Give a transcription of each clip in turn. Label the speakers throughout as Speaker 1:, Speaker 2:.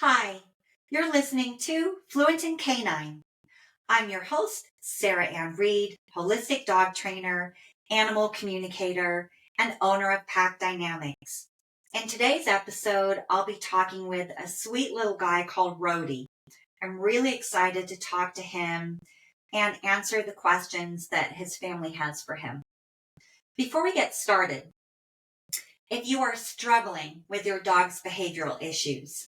Speaker 1: Hi, you're listening to Fluent in Canine. I'm your host, Sarah Ann Reed, holistic dog trainer, animal communicator, and owner of Pack Dynamics. In today's episode, I'll be talking with a sweet little guy called Roadie. I'm really excited to talk to him and answer the questions that his family has for him. Before we get started, if you are struggling with your dog's behavioral issues,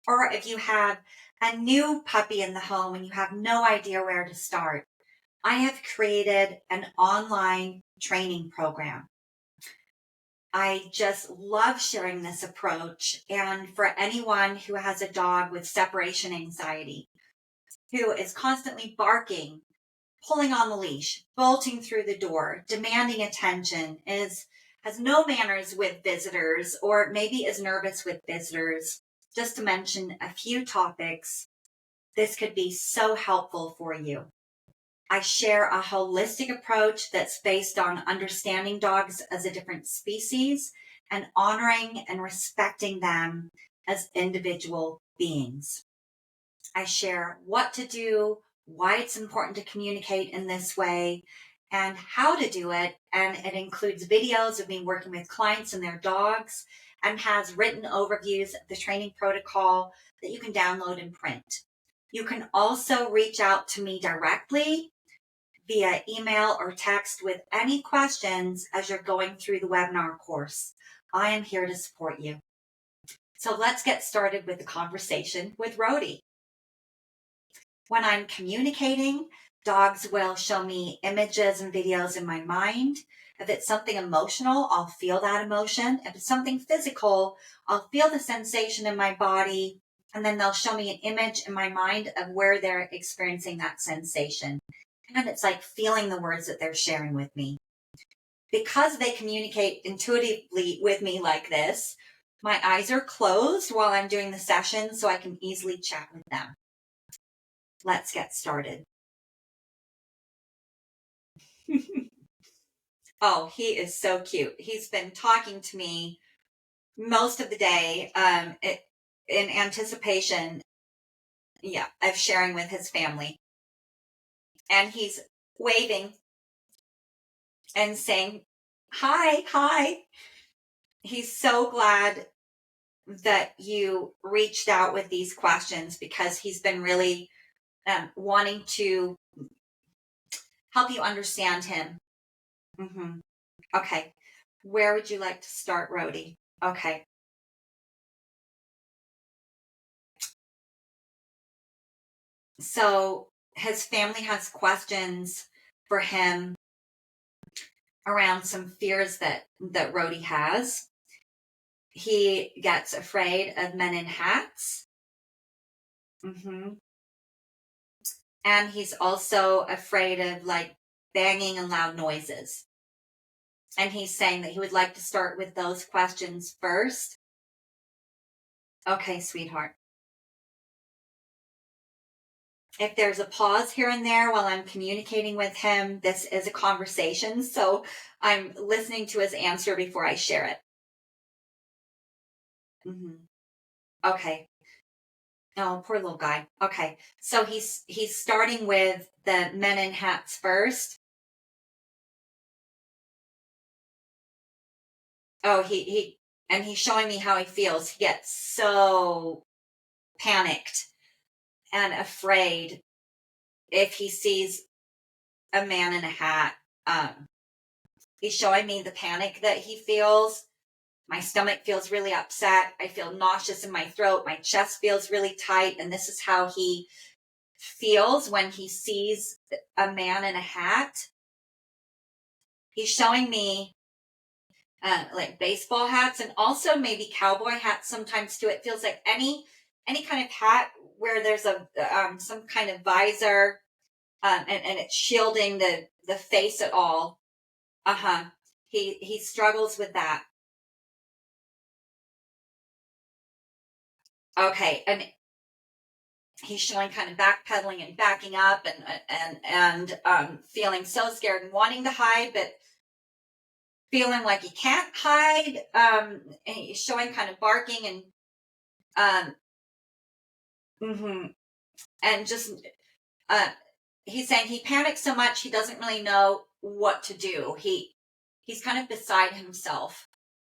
Speaker 1: or if you have a new puppy in the home and you have no idea where to start, I have created an online training program. I just love sharing this approach. And for anyone who has a dog with separation anxiety, who is constantly barking, pulling on the leash, bolting through the door, demanding attention, has no manners with visitors, or maybe is nervous with visitors, just to mention a few topics, this could be so helpful for you. I share a holistic approach that's based on understanding dogs as a different species and honoring and respecting them as individual beings. I share what to do, why it's important to communicate in this way, and how to do it. And it includes videos of me working with clients and their dogs, and has written overviews of the training protocol that you can download and print. You can also reach out to me directly via email or text with any questions as you're going through the webinar course. I am here to support you. So let's get started with the conversation with Roadie. When I'm communicating, dogs will show me images and videos in my mind. If it's something emotional, I'll feel that emotion. If it's something physical, I'll feel the sensation in my body, and then they'll show me an image in my mind of where they're experiencing that sensation. And it's like feeling the words that they're sharing with me. Because they communicate intuitively with me like this, my eyes are closed while I'm doing the session so I can easily chat with them. Let's get started. Oh, he is so cute. He's been talking to me most of the day in anticipation, of sharing with his family. And he's waving and saying, hi, hi. He's so glad that you reached out with these questions because he's been really wanting to help you understand him. Okay. Where would you like to start, Roadie? Okay. So his family has questions for him around some fears that Roadie has. He gets afraid of men in hats. And he's also afraid of like banging and loud noises. And he's saying that he would like to start with those questions first. Okay, sweetheart. If there's a pause here and there while I'm communicating with him, this is a conversation. So I'm listening to his answer before I share it. Okay. Oh, poor little guy. Okay. So he's starting with the men in hats first. Oh, and he's showing me how he feels. He gets so panicked and afraid if he sees a man in a hat. He's showing me the panic that he feels. My stomach feels really upset. I feel nauseous in my throat. My chest feels really tight. And this is how he feels when he sees a man in a hat. He's showing me like baseball hats and also maybe cowboy hats sometimes too. It feels like any kind of hat where there's a some kind of visor and it's shielding the face at all. He struggles with that. Okay, and he's showing kind of backpedaling and backing up and feeling so scared and wanting to hide, but feeling like he can't hide. And he's showing kind of barking and And just, he's saying he panics so much he doesn't really know what to do. He's kind of beside himself.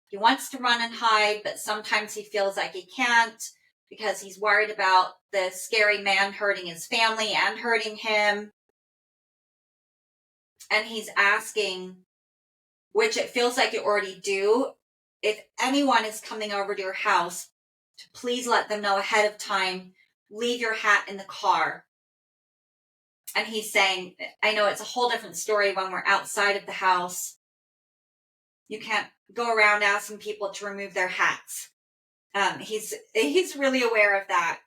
Speaker 1: He wants to run and hide, but sometimes he feels like he can't because he's worried about the scary man hurting his family and hurting him. And he's asking, which it feels like you already do, if anyone is coming over to your house, to please let them know ahead of time, leave your hat in the car. And he's saying, I know it's a whole different story when we're outside of the house. You can't go around asking people to remove their hats. He's really aware of that.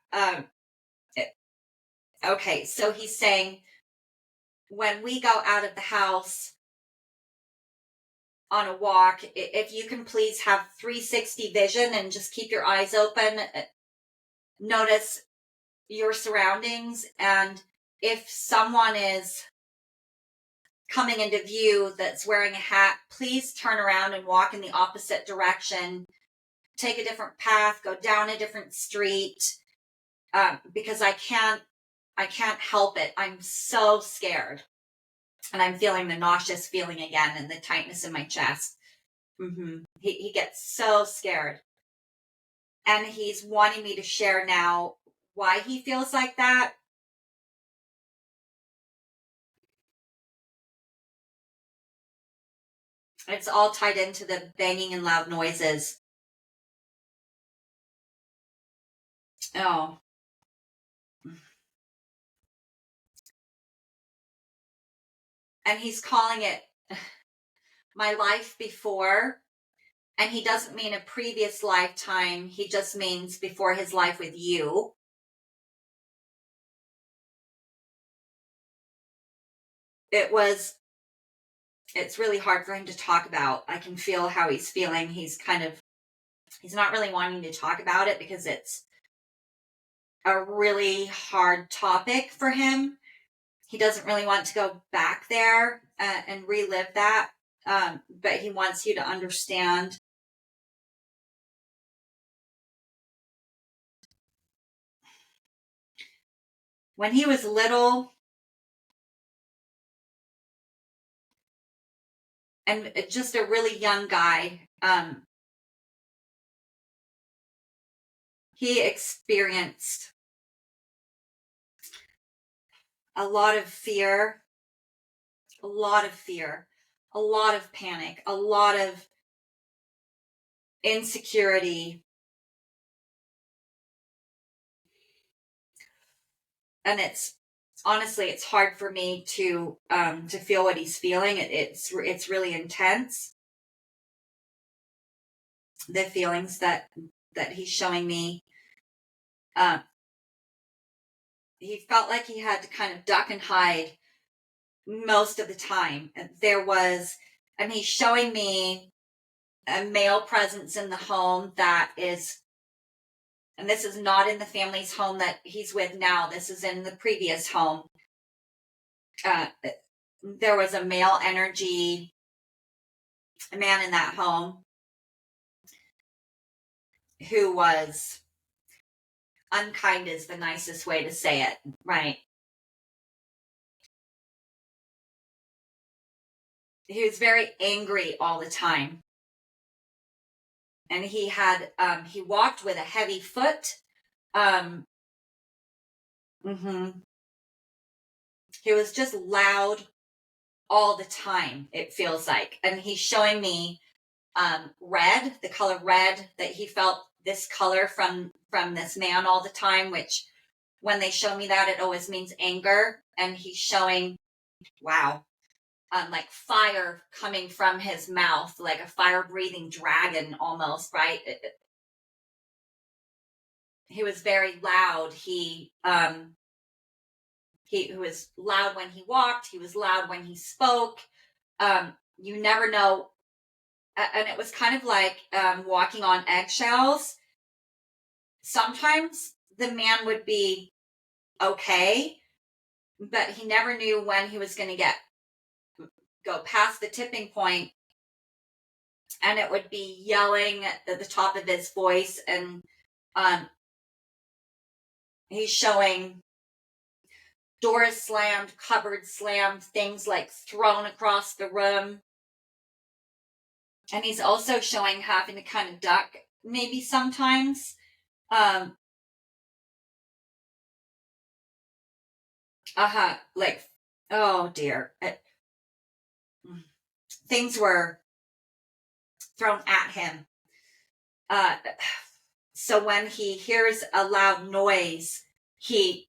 Speaker 1: Okay, so he's saying, when we go out of the house on a walk, if you can please have 360 vision and just keep your eyes open, notice your surroundings, and if someone is coming into view that's wearing a hat, please turn around and walk in the opposite direction, take a different path, go down a different street, because I can't help it. I'm so scared. And I'm feeling the nauseous feeling again and the tightness in my chest. He gets so scared. And he's wanting me to share now why he feels like that. It's all tied into the banging and loud noises. Oh. And he's calling it my life before. And he doesn't mean a previous lifetime. He just means before his life with you. It's really hard for him to talk about. I can feel how he's feeling. He's not really wanting to talk about it because it's a really hard topic for him. He doesn't really want to go back there and relive that. But he wants you to understand. When he was little, and just a really young guy, he experienced a lot of fear, a lot of panic, a lot of insecurity. And it's hard for me to feel what he's feeling. It's really intense. The feelings that he's showing me. He felt like he had to kind of duck and hide most of the time. And he's showing me a male presence in the home that is, and this is not in the family's home that he's with now. This is in the previous home. There was a male energy, a man in that home who was unkind is the nicest way to say it, right? He was very angry all the time. And he walked with a heavy foot. He was just loud all the time, it feels like. And he's showing me red, the color red, that he felt this color from this man all the time, which when they show me that, it always means anger. And he's showing, wow, like fire coming from his mouth, like a fire-breathing dragon almost, right? He was very loud. He was loud when he walked. He was loud when he spoke. You never know. And it was kind of like walking on eggshells. Sometimes the man would be okay, but he never knew when he was going to go past the tipping point, and it would be yelling at the top of his voice, and he's showing doors slammed, cupboards slammed, things like thrown across the room. And he's also showing having to kind of duck maybe sometimes. Like, oh dear. Things were thrown at him. So when he hears a loud noise, he's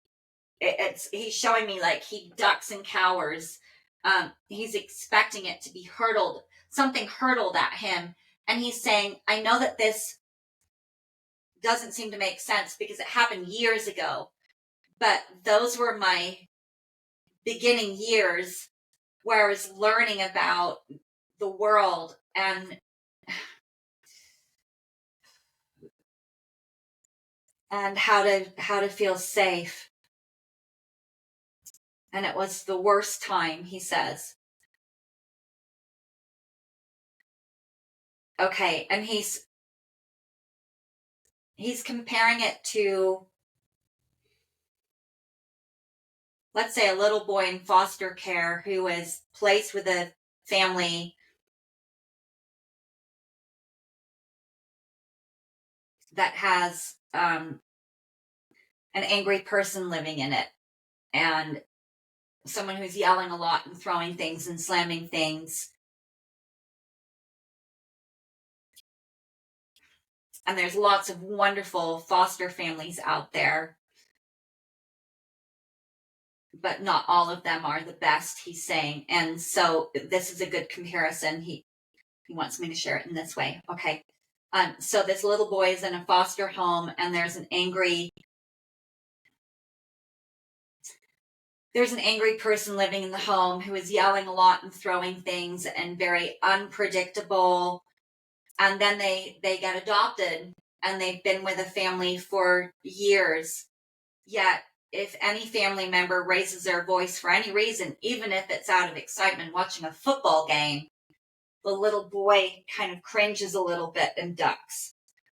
Speaker 1: showing me like he ducks and cowers. He's expecting it to be something hurtled at him. And he's saying, I know that this doesn't seem to make sense because it happened years ago, but those were my beginning years where I was learning about the world and how to feel safe. And it was the worst time, he says. Okay, and he's comparing it to, let's say, a little boy in foster care who is placed with a family that has an angry person living in it, and someone who's yelling a lot and throwing things and slamming things. And there's lots of wonderful foster families out there, but not all of them are the best, he's saying. And so this is a good comparison. He wants me to share it in this way. Okay. So this little boy is in a foster home, and there's an angry person living in the home who is yelling a lot and throwing things and very unpredictable. And then they get adopted, and they've been with a family for years. Yet, if any family member raises their voice for any reason, even if it's out of excitement watching a football game, the little boy kind of cringes a little bit and ducks.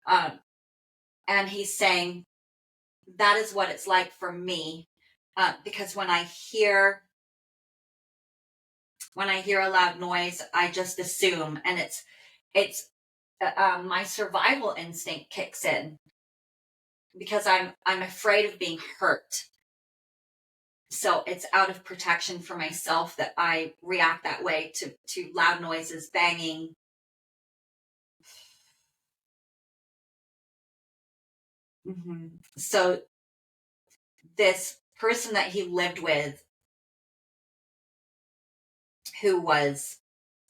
Speaker 1: And he's saying, that is what it's like for me. Because when I hear a loud noise, I just assume, and it's my survival instinct kicks in because I'm afraid of being hurt. So it's out of protection for myself that I react that way to loud noises, banging. Mm-hmm. So this person that he lived with, who was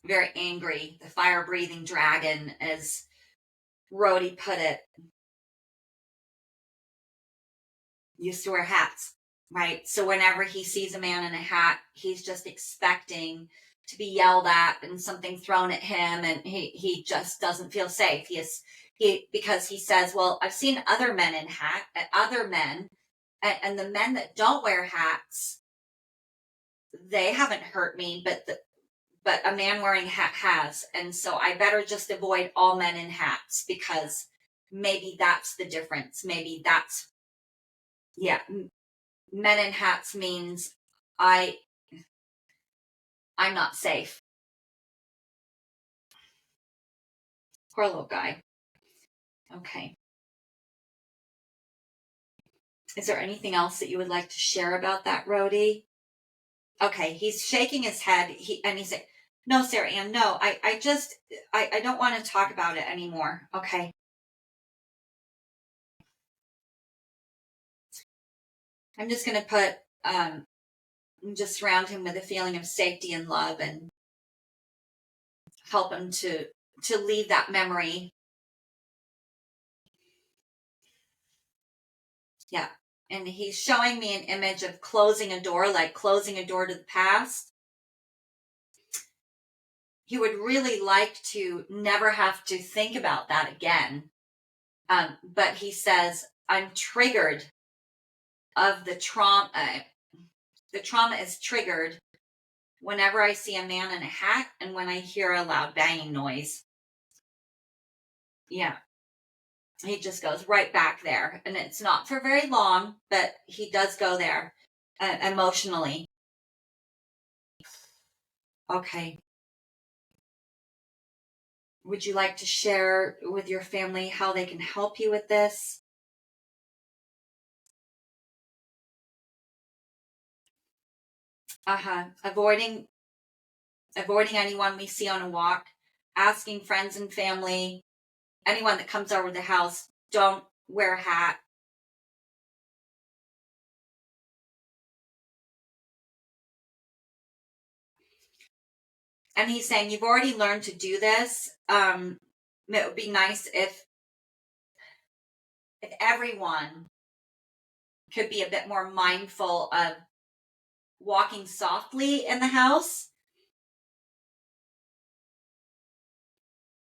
Speaker 1: very angry, the fire-breathing dragon, as Roadie put it, used to wear hats, right? So whenever he sees a man in a hat, he's just expecting to be yelled at and something thrown at him, and he just doesn't feel safe. Because he says, well, I've seen other men in other men, and the men that don't wear hats, they haven't hurt me, but a man wearing a hat has. And so I better just avoid all men in hats, because maybe that's the difference. Maybe that's, yeah, men in hats means I'm not safe. Poor little guy. Okay. Is there anything else that you would like to share about that, Roadie? Okay, he's shaking his head. He's saying, no, Sarah Ann, no, I don't want to talk about it anymore. Okay. I'm just going to put, just surround him with a feeling of safety and love, and help him to leave that memory. Yeah. And he's showing me an image of closing a door, like closing a door to the past. He would really like to never have to think about that again. But he says, I'm triggered of the trauma. The trauma is triggered whenever I see a man in a hat and when I hear a loud banging noise. Yeah. he just goes right back there. And it's not for very long, but he does go there emotionally. Okay. Would you like to share with your family how they can help you with this? Avoiding anyone we see on a walk, asking friends and family, anyone that comes over the house, don't wear a hat. And he's saying, you've already learned to do this. It would be nice if everyone could be a bit more mindful of walking softly in the house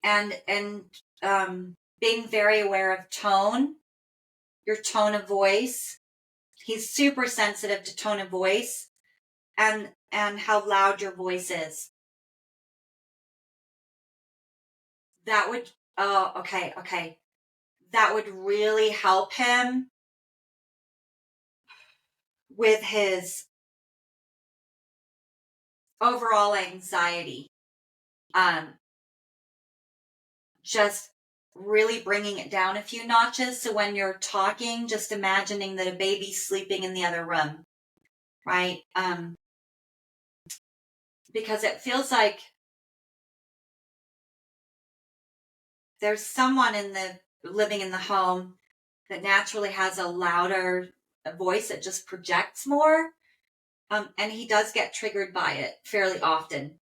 Speaker 1: and being very aware of tone, your tone of voice. He's super sensitive to tone of voice and how loud your voice is. That would, okay. That would really help him with his overall anxiety. Just really bringing it down a few notches. So when you're talking, just imagining that a baby's sleeping in the other room, right? Because it feels like there's someone living in the home that naturally has a louder voice that just projects more. And he does get triggered by it fairly often.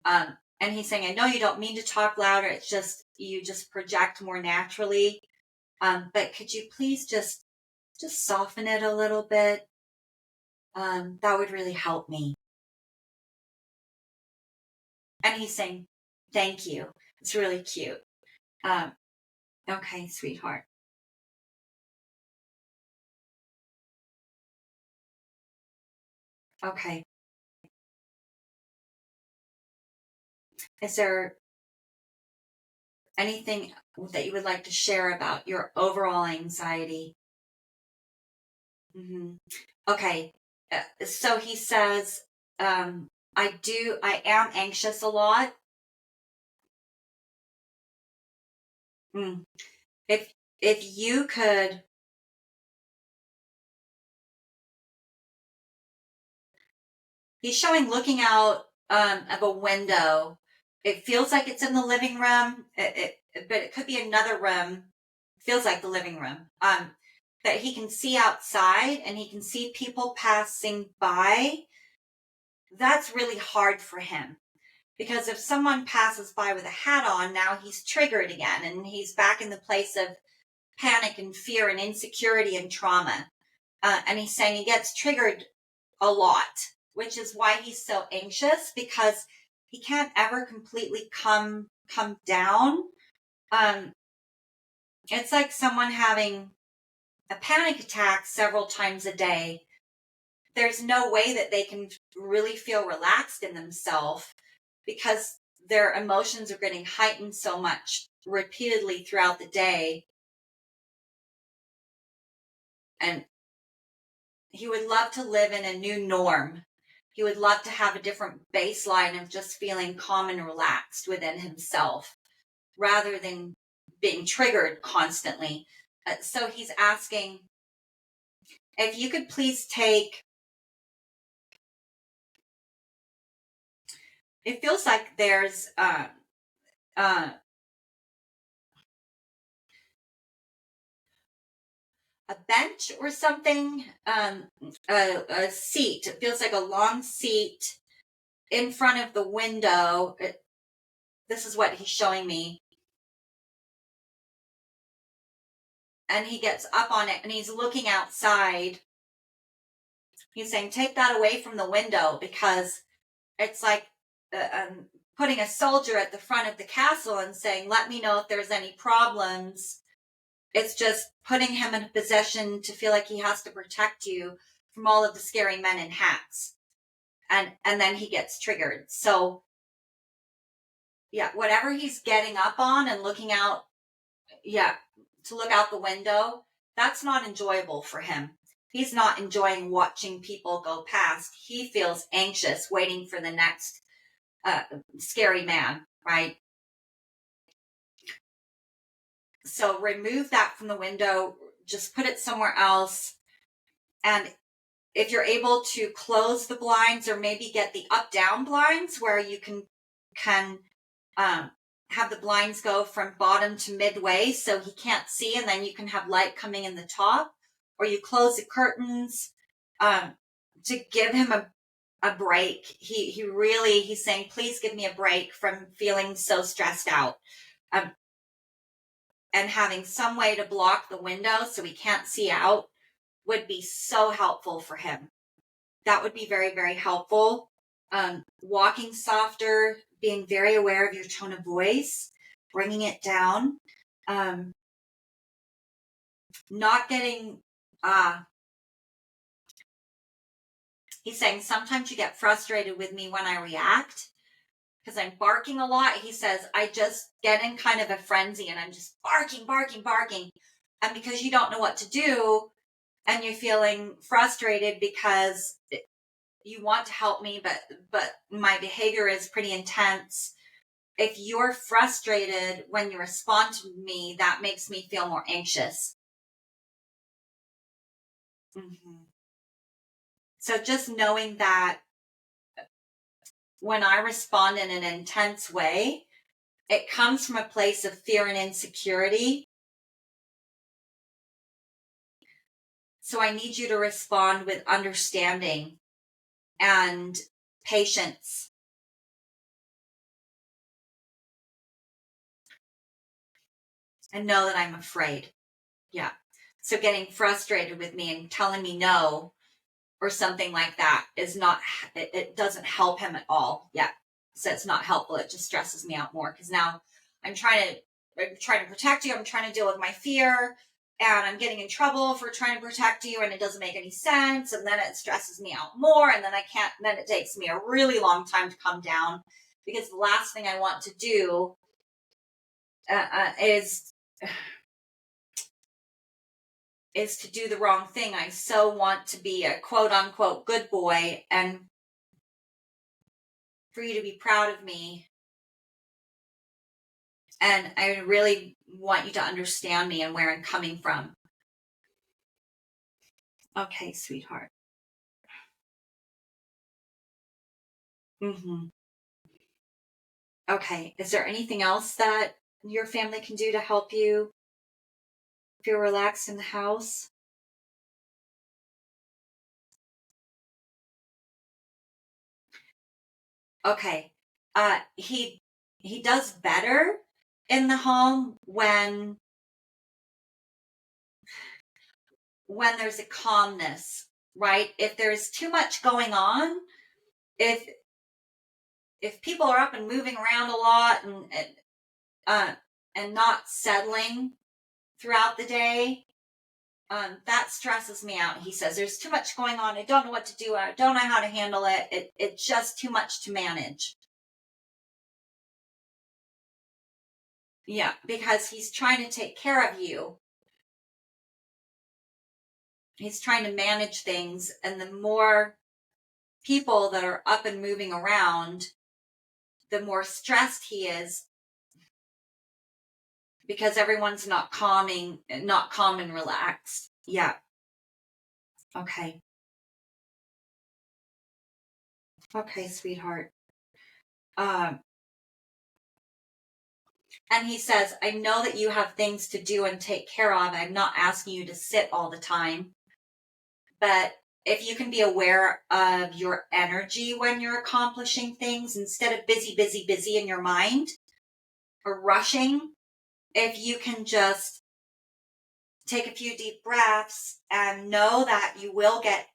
Speaker 1: And he's saying, I know you don't mean to talk louder. It's just, you just project more naturally. But could you please just soften it a little bit? That would really help me. And he's saying, thank you. It's really cute. Okay, sweetheart. Okay. Is there anything that you would like to share about your overall anxiety? Mm-hmm. Okay. So he says, I am anxious a lot. Mm. If you could, he's showing looking out of a window. It feels like it's in the living room, but it could be another room. Feels like the living room. That he can see outside and he can see people passing by. That's really hard for him. Because if someone passes by with a hat on, now he's triggered again and he's back in the place of panic and fear and insecurity and trauma. And he's saying he gets triggered a lot, which is why he's so anxious, because he can't ever completely come down. It's like someone having a panic attack several times a day. There's no way that they can really feel relaxed in themselves because their emotions are getting heightened so much repeatedly throughout the day. And he would love to live in a new norm. He would love to have a different baseline of just feeling calm and relaxed within himself rather than being triggered constantly. So he's asking if you could please take, it feels like there's a bench or something, a seat. It feels like a long seat in front of the window. This is what he's showing me. And he gets up on it and he's looking outside. He's saying, take that away from the window, because it's like putting a soldier at the front of the castle and saying, let me know if there's any problems. It's just putting him in a position to feel like he has to protect you from all of the scary men in hats. And then he gets triggered. So, yeah, whatever he's getting up on and looking out, yeah, to look out the window, that's not enjoyable for him. He's not enjoying watching people go past. He feels anxious waiting for the next scary man, right? So remove that from the window, just put it somewhere else. And if you're able to close the blinds or maybe get the up-down blinds where you can have the blinds go from bottom to midway so he can't see, and then you can have light coming in the top, or you close the curtains to give him a break. He's saying, please give me a break from feeling so stressed out. And having some way to block the window so he can't see out would be so helpful for him. That would be very, very helpful. Walking softer, being very aware of your tone of voice, bringing it down, not getting, he's saying, sometimes you get frustrated with me when I react because I'm barking a lot. He says, I just get in kind of a frenzy and I'm just barking. And because you don't know what to do and you're feeling frustrated because you want to help me, but my behavior is pretty intense. If you're frustrated when you respond to me, that makes me feel more anxious. Mm-hmm. So just knowing that when I respond in an intense way, it comes from a place of fear and insecurity. So I need you to respond with understanding and patience. And know that I'm afraid. Yeah. So getting frustrated with me and telling me no or something like that is not, it doesn't help him at all. Yeah. So it's not helpful. It just stresses me out more because now I'm trying to protect you. I'm trying to deal with my fear and I'm getting in trouble for trying to protect you and it doesn't make any sense. And then it stresses me out more. And then then it takes me a really long time to come down because the last thing I want to do is to do the wrong thing. I so want to be a quote unquote good boy and for you to be proud of me. And I really want you to understand me and where I'm coming from. Okay, sweetheart. Mm-hmm. Okay. Is there anything else that your family can do to help you feel relaxed in the house? Okay. He does better in the home when there's a calmness, right? If there's too much going on, if people are up and moving around a lot and not settling throughout the day, that stresses me out. He says, there's too much going on. I don't know what to do. I don't know how to handle it. It's just too much to manage. Yeah, because he's trying to take care of you. He's trying to manage things. And the more people that are up and moving around, the more stressed he is because everyone's not calm and relaxed. Yeah. Okay. Okay, sweetheart. And he says, I know that you have things to do and take care of. I'm not asking you to sit all the time. But if you can be aware of your energy when you're accomplishing things instead of busy in your mind or rushing, if you can just take a few deep breaths and know that you will get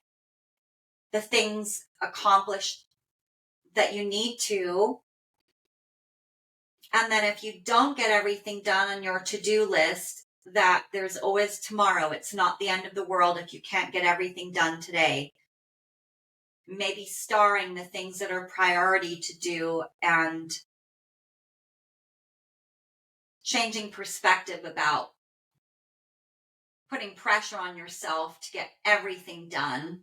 Speaker 1: the things accomplished that you need to. And then if you don't get everything done on your to-do list, that there's always tomorrow. It's not the end of the world if you can't get everything done today. Maybe starring the things that are priority to do and changing perspective about putting pressure on yourself to get everything done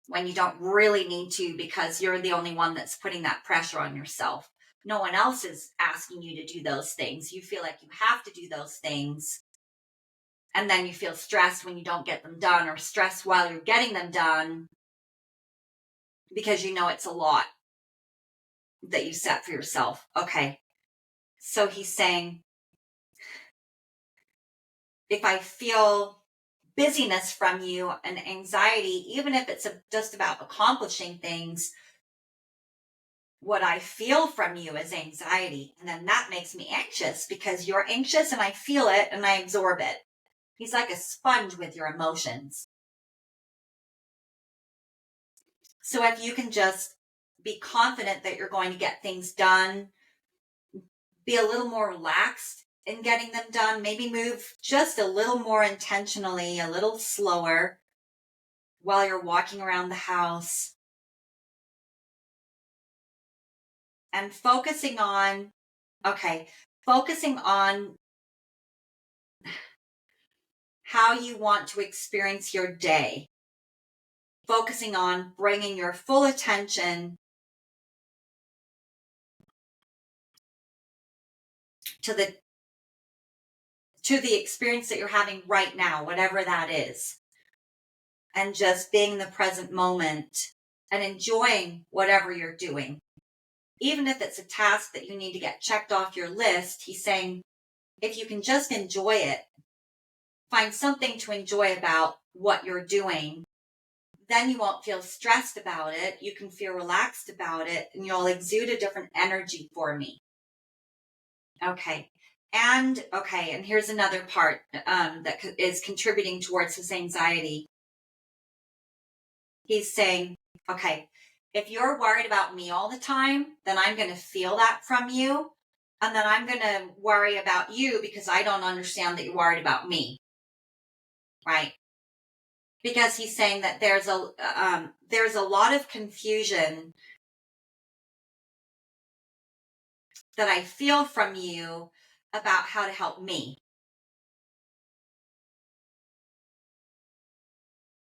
Speaker 1: when you don't really need to, because you're the only one that's putting that pressure on yourself. No one else is asking you to do those things. You feel like you have to do those things. And then you feel stressed when you don't get them done, or stressed while you're getting them done, because you know it's a lot that you set for yourself. Okay. So he's saying, if I feel busyness from you and anxiety, even if it's just about accomplishing things, what I feel from you is anxiety. And then that makes me anxious, because you're anxious and I feel it and I absorb it. He's like a sponge with your emotions. So if you can just be confident that you're going to get things done, be a little more relaxed in getting them done, maybe move just a little more intentionally, a little slower while you're walking around the house, and focusing on how you want to experience your day, focusing on bringing your full attention to the experience that you're having right now, whatever that is, and just being in the present moment and enjoying whatever you're doing. Even if it's a task that you need to get checked off your list, he's saying, if you can just enjoy it, find something to enjoy about what you're doing, then you won't feel stressed about it. You can feel relaxed about it, and you'll exude a different energy for me. Okay. And here's another part that is contributing towards his anxiety. He's saying, okay, if you're worried about me all the time, then I'm going to feel that from you. And then I'm going to worry about you because I don't understand that you're worried about me. Right? Because he's saying that there's a lot of confusion that I feel from you about how to help me.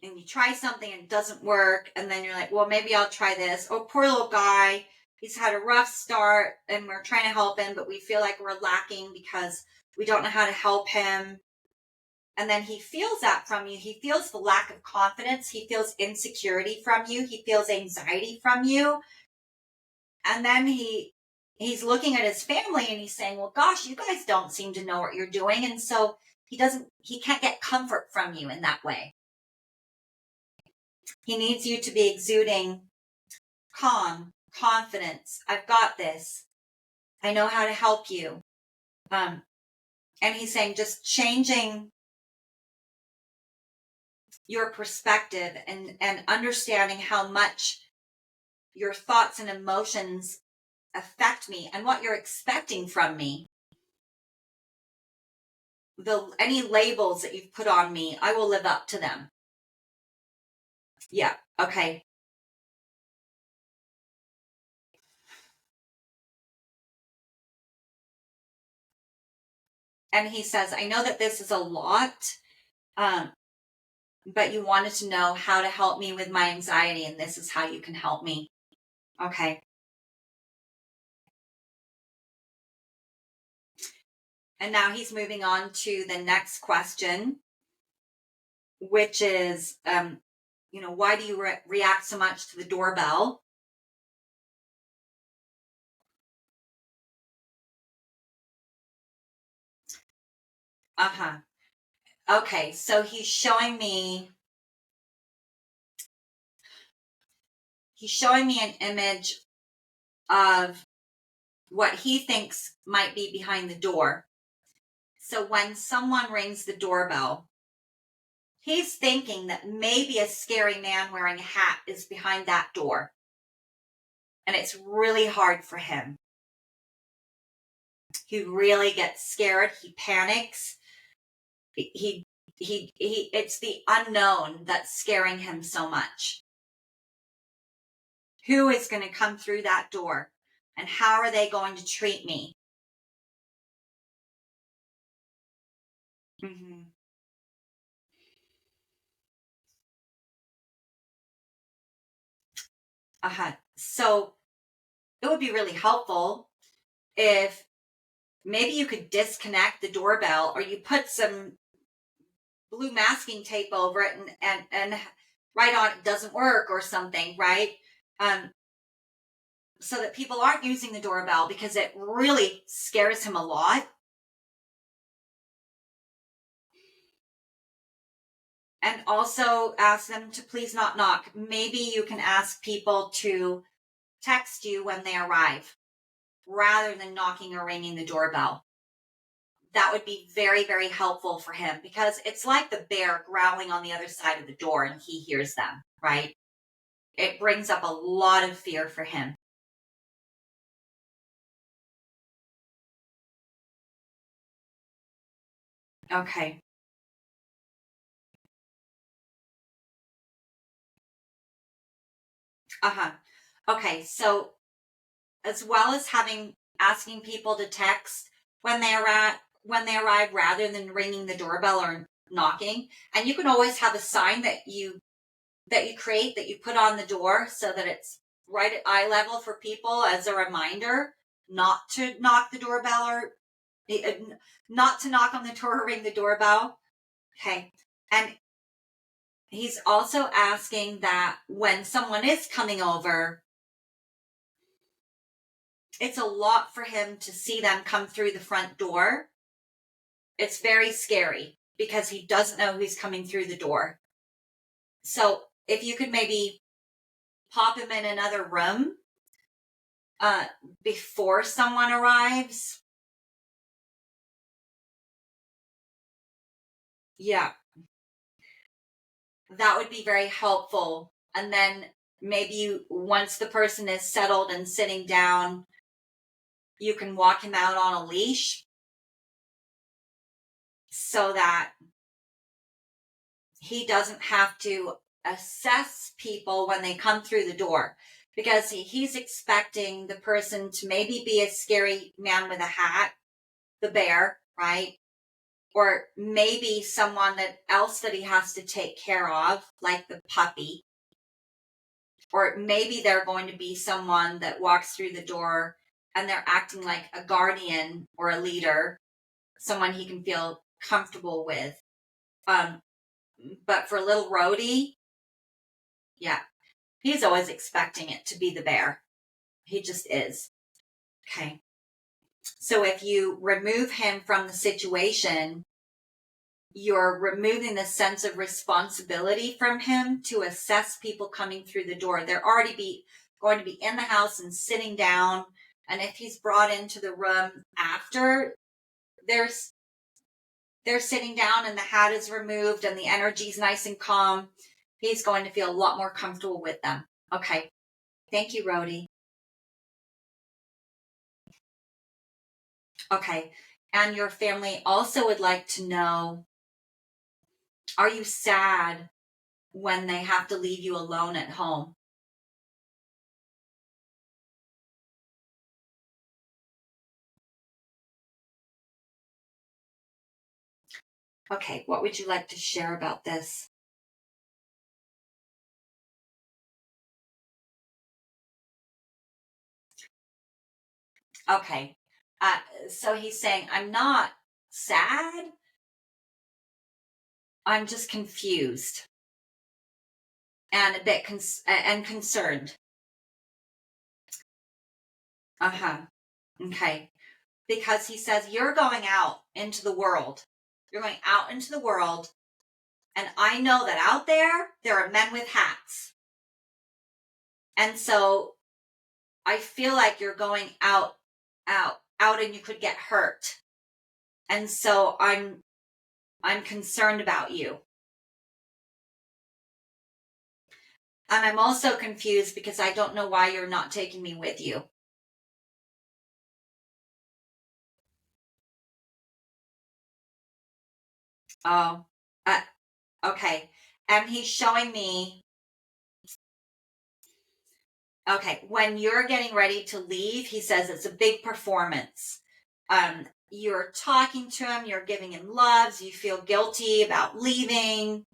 Speaker 1: And you try something and it doesn't work, and then you're like, well, maybe I'll try this. Oh, poor little guy. He's had a rough start and we're trying to help him, but we feel like we're lacking because we don't know how to help him. And then he feels that from you. He feels the lack of confidence. He feels insecurity from you. He feels anxiety from you. And then he's looking at his family and he's saying, well, gosh, you guys don't seem to know what you're doing. And so he can't get comfort from you in that way. He needs you to be exuding calm, confidence. I've got this. I know how to help you. And he's saying just changing your perspective and understanding how much your thoughts and emotions affect me and what you're expecting from me. Any labels that you've put on me, I will live up to them. Yeah, okay. And he says, I know that this is a lot, but you wanted to know how to help me with my anxiety, and this is how you can help me. Okay. And now he's moving on to the next question, which is, why do you react so much to the doorbell? Okay, so he's showing me an image of what he thinks might be behind the door. So when someone rings the doorbell, he's thinking that maybe a scary man wearing a hat is behind that door. And it's really hard for him. He really gets scared. He panics. It's the unknown that's scaring him so much. Who is going to come through that door? And how are they going to treat me? So it would be really helpful if maybe you could disconnect the doorbell, or you put some blue masking tape over it and write on it doesn't work or something, right? Um, so that people aren't using the doorbell, because it really scares him a lot. And also ask them to please not knock. Maybe you can ask people to text you when they arrive rather than knocking or ringing the doorbell. That would be very, very helpful for him, because it's like the bear growling on the other side of the door and he hears them, right? It brings up a lot of fear for him. Okay. Okay, so as well as asking people to text when they arrive rather than ringing the doorbell or knocking, and you can always have a sign that you create, that you put on the door so that it's right at eye level for people as a reminder not to knock the doorbell, or not to knock on the door or ring the doorbell. Okay. And he's also asking that when someone is coming over, it's a lot for him to see them come through the front door. It's very scary because he doesn't know who's coming through the door. So if you could maybe pop him in another room before someone arrives. Yeah, that would be very helpful. And then maybe once the person is settled and sitting down, you can walk him out on a leash so that he doesn't have to assess people when they come through the door, because he's expecting the person to maybe be a scary man with a hat, the bear, right? Or maybe someone else that he has to take care of, like the puppy. Or maybe they're going to be someone that walks through the door and they're acting like a guardian or a leader, someone he can feel comfortable with. But for little Roadie, yeah, he's always expecting it to be the bear. He just is. Okay. So if you remove him from the situation, you're removing the sense of responsibility from him to assess people coming through the door. They're already going to be in the house and sitting down. And if he's brought into the room after they're sitting down and the hat is removed and the energy's nice and calm, he's going to feel a lot more comfortable with them. Okay. Thank you, Roadie. Okay. And your family also would like to know, are you sad when they have to leave you alone at home? Okay, what would you like to share about this? Okay. So he's saying, I'm not sad. I'm just confused and a bit and concerned. Uh-huh. Okay. Because he says, you're going out into the world. You're going out into the world. And I know that out there are men with hats. And so I feel like you're going out, and you could get hurt. And so I'm concerned about you. And I'm also confused because I don't know why you're not taking me with you. Oh, okay. And he's showing me, okay, when you're getting ready to leave, he says it's a big performance. You're talking to him, you're giving him loves, you feel guilty about leaving.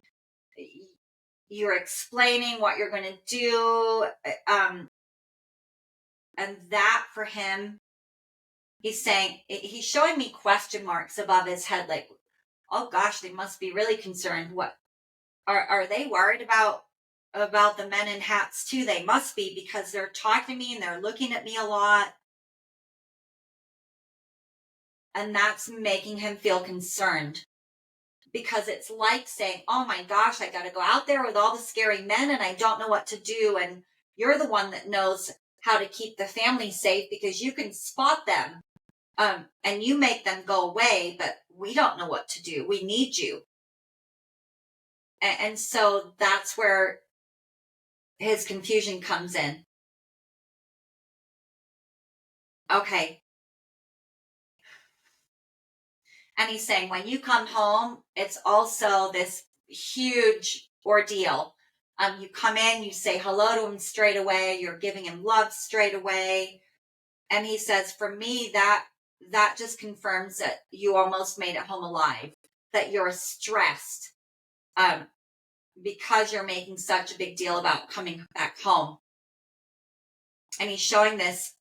Speaker 1: you're explaining what you're going to do. And that for him, he's showing me question marks above his head, like, oh gosh, they must be really concerned. What are they worried about the men in hats too? They must be, because they're talking to me and they're looking at me a lot. And that's making him feel concerned, because it's like saying, oh my gosh, I got to go out there with all the scary men and I don't know what to do. And you're the one that knows how to keep the family safe, because you can spot them. And you make them go away, but we don't know what to do. We need you. And so that's where his confusion comes in. Okay. And he's saying, when you come home, it's also this huge ordeal. You come in, you say hello to him straight away. You're giving him love straight away. And he says, for me, that just confirms that you almost made it home alive, that you're stressed because you're making such a big deal about coming back home. And he's showing this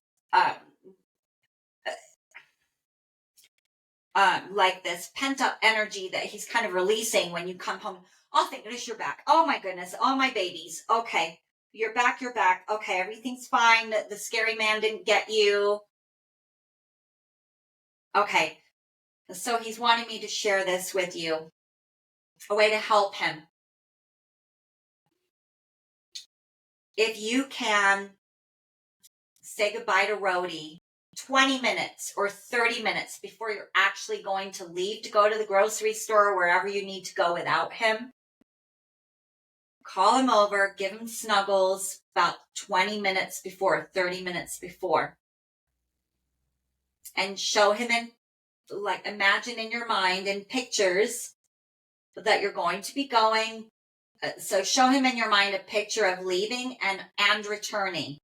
Speaker 1: like this pent up energy that he's kind of releasing when you come home. Oh, thank goodness you're back. Oh my goodness. Oh, my babies. Okay. You're back. Okay. Everything's fine. The scary man didn't get you. Okay. So he's wanting me to share this with you. A way to help him. If you can say goodbye to Roadie 20 minutes or 30 minutes before you're actually going to leave to go to the grocery store or wherever you need to go without him, call him over, give him snuggles about 20 minutes before, 30 minutes before. And show him imagine in your mind in pictures that you're going to be going. So show him in your mind a picture of leaving and returning.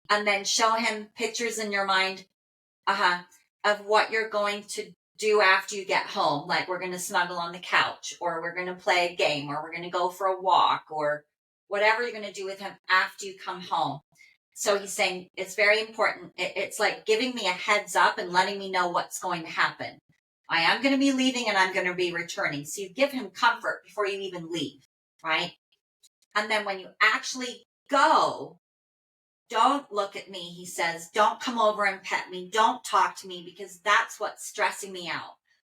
Speaker 1: And then show him pictures in your mind of what you're going to do after you get home. Like, we're going to snuggle on the couch, or we're going to play a game, or we're going to go for a walk, or whatever you're going to do with him after you come home. So he's saying it's very important. It's like giving me a heads up and letting me know what's going to happen. I am going to be leaving and I'm going to be returning. So you give him comfort before you even leave, right? And then when you actually go, don't look at me, he says. Don't come over and pet me. Don't talk to me, because that's what's stressing me out.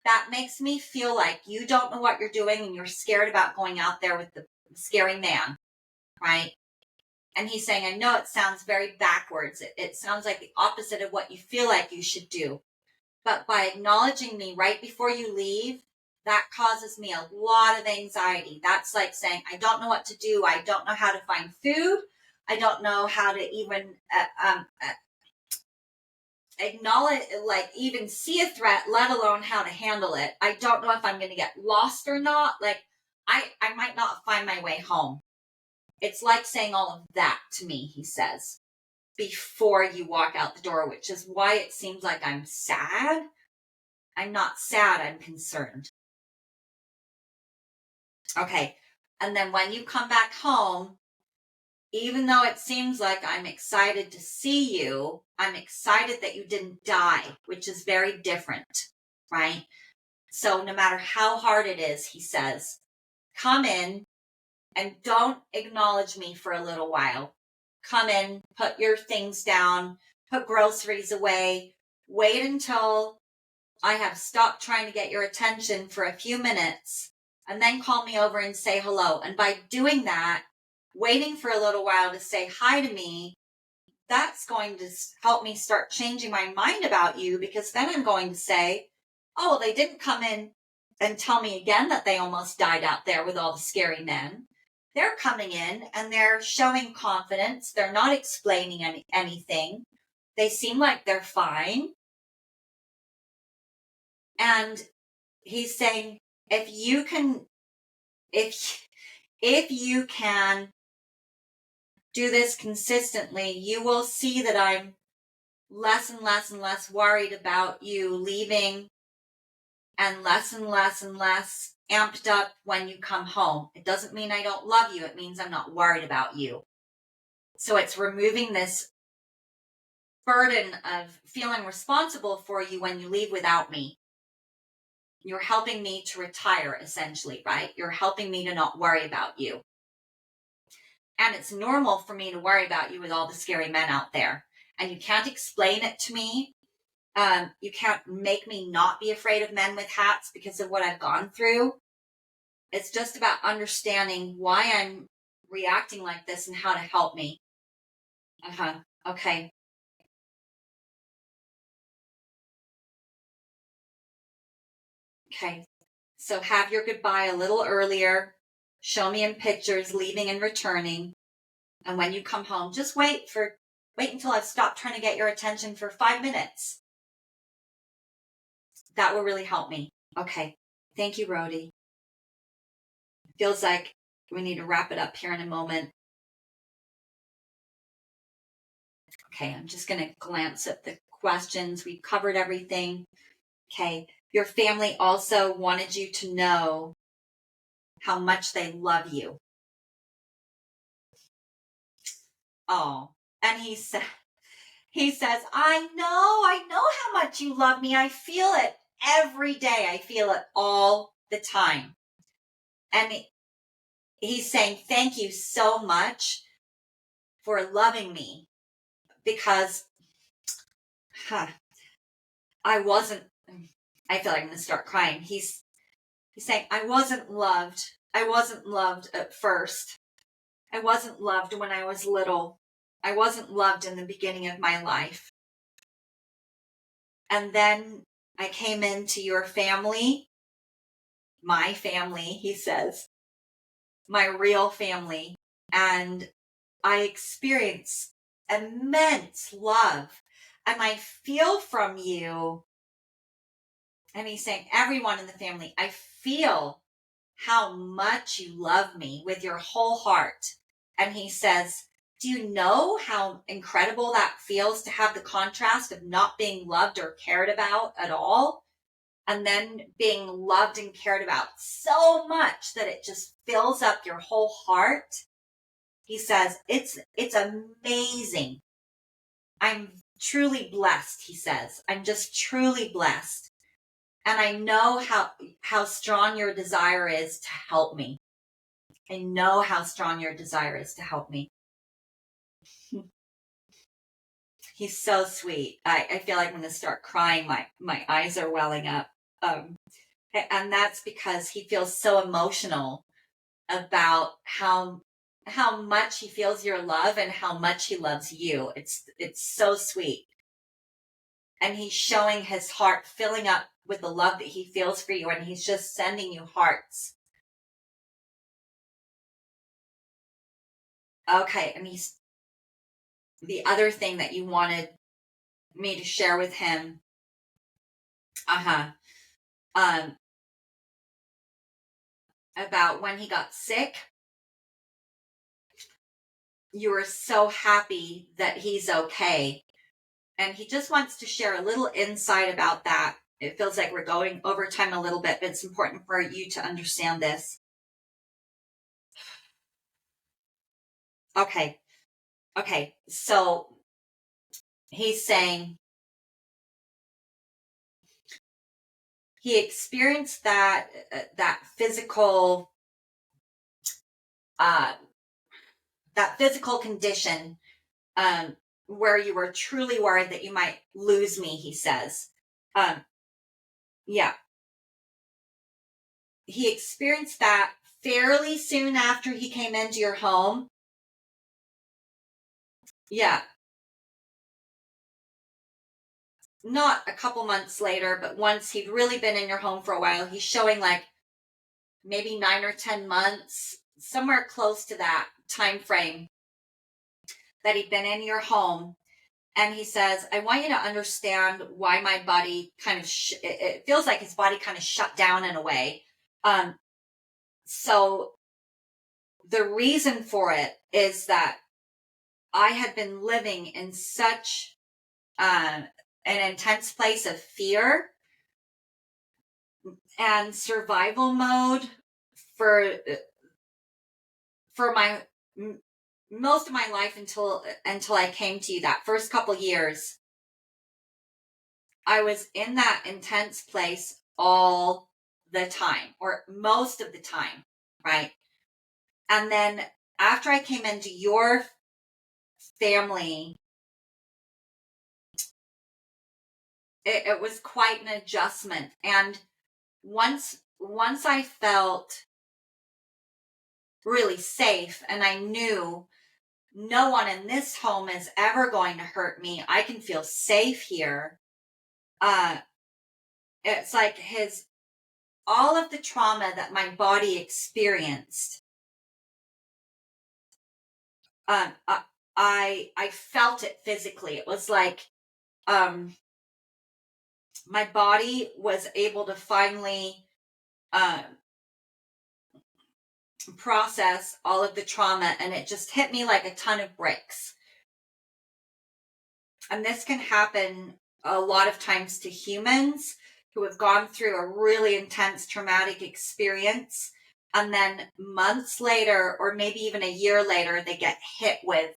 Speaker 1: That makes me feel like you don't know what you're doing and you're scared about going out there with the scary man, right? And he's saying, I know it sounds very backwards. It sounds like the opposite of what you feel like you should do. But by acknowledging me right before you leave, that causes me a lot of anxiety. That's like saying, I don't know what to do. I don't know how to find food. I don't know how to even acknowledge, like even see a threat, let alone how to handle it. I don't know if I'm going to get lost or not. Like, I might not find my way home. It's like saying all of that to me, he says, before you walk out the door, which is why it seems like I'm sad. I'm not sad, I'm concerned. Okay. And then when you come back home, even though it seems like I'm excited to see you, I'm excited that you didn't die, which is very different, right? So no matter how hard it is, he says, come in and don't acknowledge me for a little while. Come in, put your things down, put groceries away, wait until I have stopped trying to get your attention for a few minutes, and then call me over and say hello. And by doing that, waiting for a little while to say hi to me, that's going to help me start changing my mind about you, because then I'm going to say, oh, well, they didn't come in and tell me again that they almost died out there with all the scary men. They're coming in and they're showing confidence. They're not explaining anything. They seem like they're fine. And he's saying, if you can do this consistently, you will see that I'm less and less and less worried about you leaving, and less amped up when you come home. It doesn't mean I don't love you. It means I'm not worried about you. So it's removing this burden of feeling responsible for you when you leave without me. You're helping me to retire, essentially, right? You're helping me to not worry about you. And it's normal for me to worry about you with all the scary men out there. And you can't explain it to me. You can't make me not be afraid of men with hats because of what I've gone through. It's just about understanding why I'm reacting like this and how to help me. Okay. Okay. So have your goodbye a little earlier. Show me in pictures, leaving and returning. And when you come home, just wait until I've stopped trying to get your attention for 5 minutes. That will really help me. Okay. Thank you, Roadie. Feels like we need to wrap it up here in a moment. Okay, I'm just going to glance at the questions. We've covered everything. Okay. Your family also wanted you to know how much they love you. Oh, and he says, I know how much you love me. I feel it every day. I feel it all the time. And he's saying, thank you so much for loving me, because I feel like I'm going to start crying. He's saying, I wasn't loved. I wasn't loved at first. I wasn't loved when I was little. I wasn't loved in the beginning of my life. And then I came into your family, my family, he says, my real family. And I experienced immense love. And I feel from you. And he's saying, everyone in the family, I feel how much you love me with your whole heart. And he says, do you know how incredible that feels to have the contrast of not being loved or cared about at all, and then being loved and cared about so much that it just fills up your whole heart? He says, it's amazing. I'm truly blessed, he says. I'm just truly blessed. And I know how strong your desire is to help me. I know how strong your desire is to help me. He's so sweet. I feel like I'm going to start crying. My eyes are welling up. And that's because he feels so emotional about how much he feels your love and how much he loves you. It's so sweet. And he's showing his heart filling up with the love that he feels for you, and he's just sending you hearts. Okay, and the other thing that you wanted me to share with him, about when he got sick. You were so happy that he's okay. And he just wants to share a little insight about that. It feels like we're going over time a little bit, but it's important for you to understand this. Okay. So he's saying he experienced that physical condition, where you were truly worried that you might lose me, he says. Yeah. He experienced that fairly soon after he came into your home. Yeah. Not a couple months later, but once he'd really been in your home for a while. He's showing like maybe 9 or 10 months, somewhere close to that time frame that he'd been in your home. And he says, I want you to understand why my body kind of, it feels like his body kind of shut down in a way. So the reason for it is that I had been living in such an intense place of fear and survival mode for my most of my life until I came to you. That first couple years, I was in that intense place all the time, or most of the time, right? And then after I came into your family, it was quite an adjustment. And once I felt really safe and I knew no one in this home is ever going to hurt me, I can feel safe here. It's like all of the trauma that my body experienced, I felt it physically. It was like my body was able to finally process all of the trauma, and it just hit me like a ton of bricks. And this can happen a lot of times to humans who have gone through a really intense traumatic experience, and then months later, or maybe even a year later, they get hit with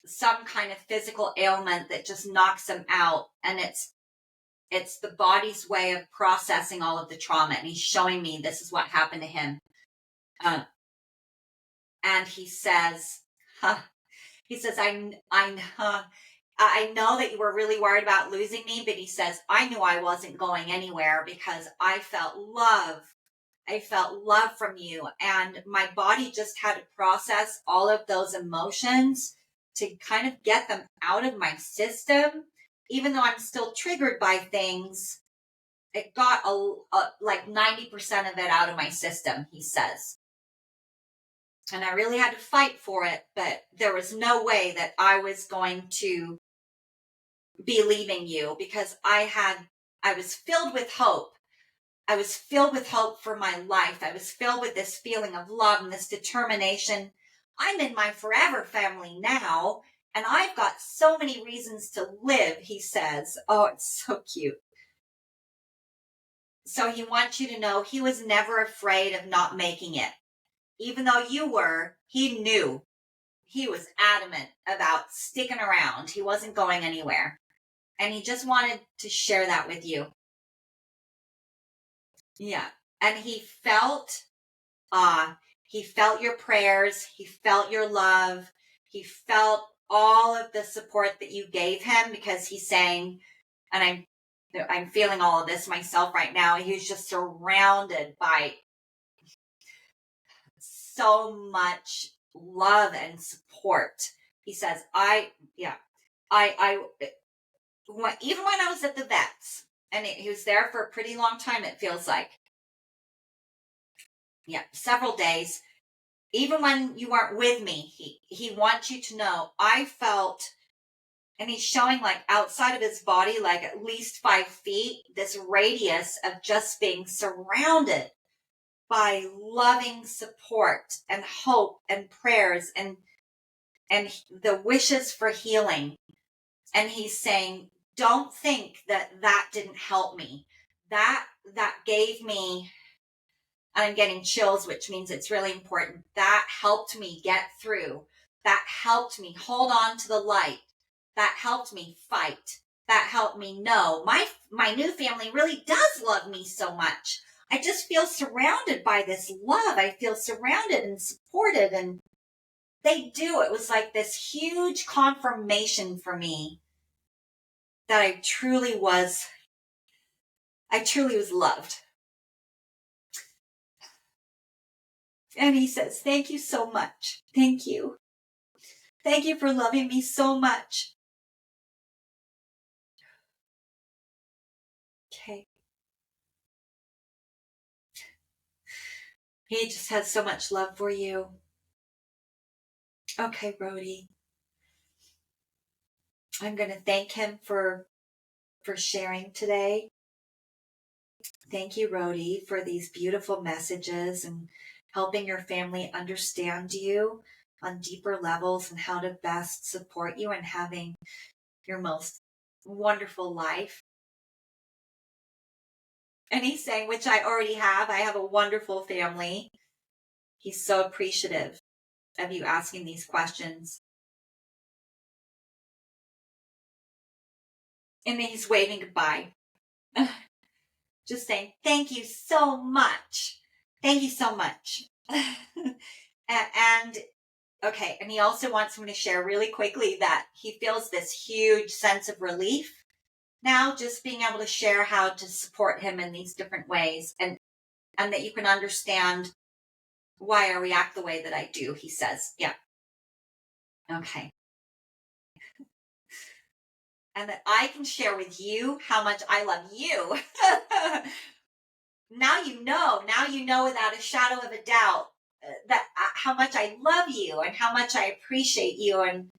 Speaker 1: some kind of physical ailment that just knocks them out. And it's the body's way of processing all of the trauma. And he's showing me this is what happened to him. And he says, I know that you were really worried about losing me, but he says, I knew I wasn't going anywhere because I felt love. I felt love from you. And my body just had to process all of those emotions to kind of get them out of my system. Even though I'm still triggered by things, it got like 90% of it out of my system, he says. And I really had to fight for it, but there was no way that I was going to be leaving you, because I was filled with hope. I was filled with hope for my life. I was filled with this feeling of love and this determination. I'm in my forever family now, and I've got so many reasons to live, he says. Oh, it's so cute. So he wants you to know he was never afraid of not making it. Even though you were, he knew. He was adamant about sticking around. He wasn't going anywhere. And he just wanted to share that with you. Yeah. And he felt your prayers. He felt your love. He felt all of the support that you gave him, because he's saying, and I'm feeling all of this myself right now. He was just surrounded by so much love and support. He says, even when I was at the vets, and he was there for a pretty long time, it feels like. Yeah, several days. Even when you weren't with me, he wants you to know, I felt, and he's showing like outside of his body, like at least 5 feet, this radius of just being surrounded by loving support and hope and prayers and the wishes for healing. And he's saying, don't think that didn't help me. That gave me, I'm getting chills, which means it's really important. That helped me get through. That helped me hold on to the light. That helped me fight. That helped me know my new family really does love me so much. I just feel surrounded by this love. I feel surrounded and supported, and they do. It was like this huge confirmation for me that I truly was loved. And he says, thank you so much. Thank you. Thank you for loving me so much. Okay. He just has so much love for you. Okay, Roadie. I'm going to thank him for sharing today. Thank you, Roadie, for these beautiful messages and helping your family understand you on deeper levels and how to best support you and having your most wonderful life. And he's saying, which I already have, I have a wonderful family. He's so appreciative of you asking these questions. And then he's waving goodbye. Just saying, thank you so much. Thank you so much. and okay, and he also wants me to share really quickly that he feels this huge sense of relief now, just being able to share how to support him in these different ways, and that you can understand why I react the way that I do, he says. Yeah. Okay. And that I can share with you how much I love you. Now you know without a shadow of a doubt that how much I love you and how much I appreciate you and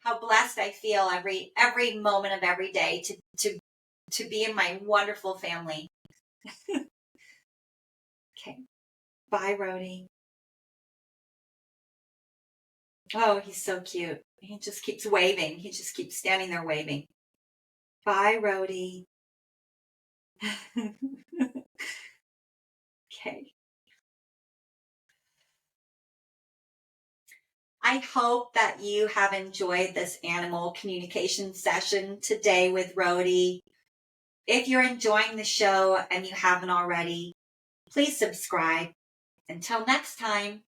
Speaker 1: how blessed I feel every moment of every day to be in my wonderful family. Okay. Bye, Roadie. Oh, he's so cute. He just keeps waving. He just keeps standing there waving. Bye, Roadie. Okay. I hope that you have enjoyed this animal communication session today with Roadie. If you're enjoying the show and you haven't already, please subscribe. Until next time.